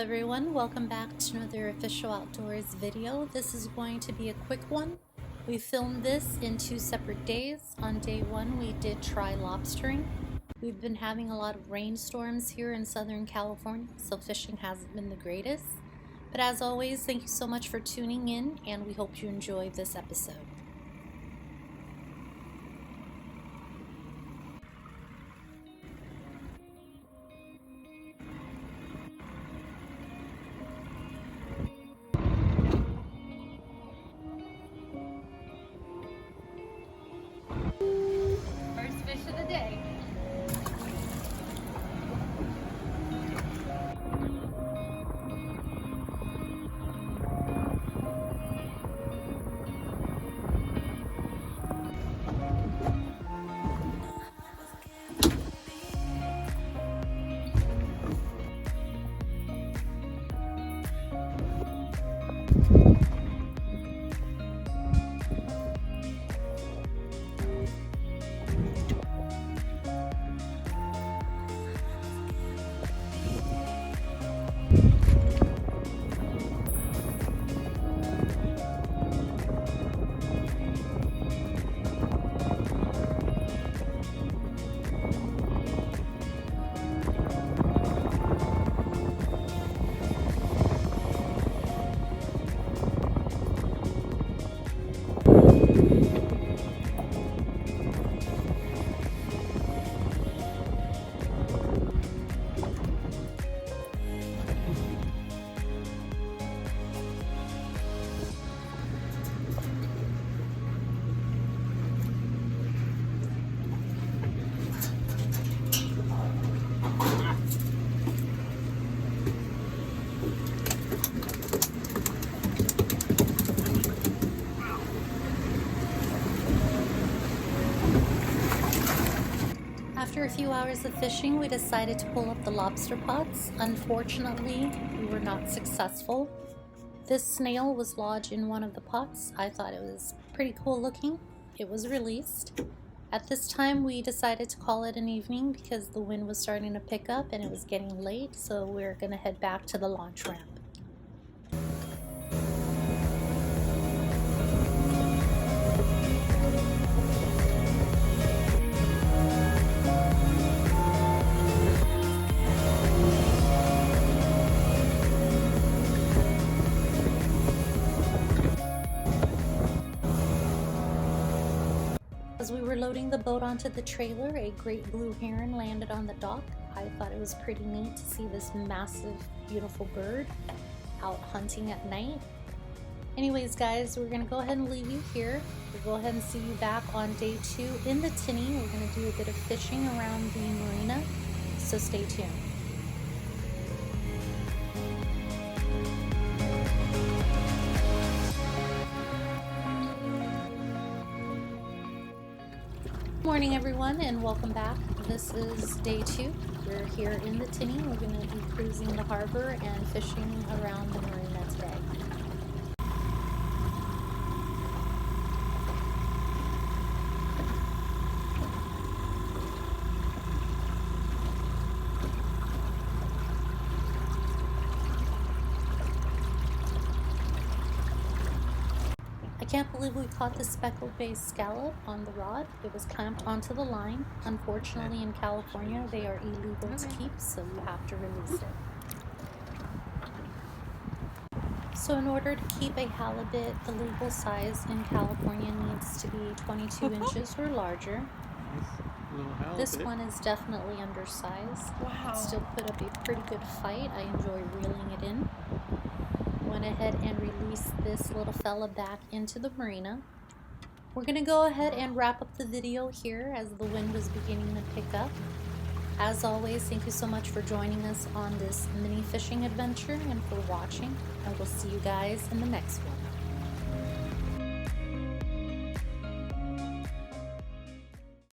everyone, welcome back to another Official Outdoors video. This is going to be a quick one. We filmed this in 2 separate days. On day 1 we did try lobstering. We've been having a lot of rainstorms here in Southern California, so fishing hasn't been the greatest. But as always, thank you so much for tuning in, and we hope you enjoy this episode. First fish of the day. After a few hours of fishing, we decided to pull up the lobster pots. Unfortunately, we were not successful. This snail was lodged in one of the pots. I thought it was pretty cool looking. It was released. At this time, we decided to call it an evening because the wind was starting to pick up and it was getting late, so we're gonna head back to the launch ramp. As we were loading the boat onto the trailer, a great blue heron landed on the dock. I thought it was pretty neat to see this massive, beautiful bird out hunting at night. Anyways, guys, we're gonna go ahead and leave you here. We'll go ahead and see you back on day 2 in the tinny. We're gonna do a bit of fishing around the marina, so stay tuned. Morning everyone, and welcome back. This is day 2. We're here in the tinny. We're going to be cruising the harbor and fishing around the marina today. I can't believe we caught the speckled-based scallop on the rod. It was clamped onto the line. Unfortunately, in California, they are illegal to keep, so you have to release it. So in order to keep a halibut, the legal size in California needs to be 22 inches or larger. This one is definitely undersized. Wow. It still put up a pretty good fight. I enjoy reeling it in. Went ahead and released this little fella back into the marina. We're gonna go ahead and wrap up the video here as the wind was beginning to pick up. As always, thank you so much for joining us on this mini fishing adventure and for watching, and we'll see you guys in the next one.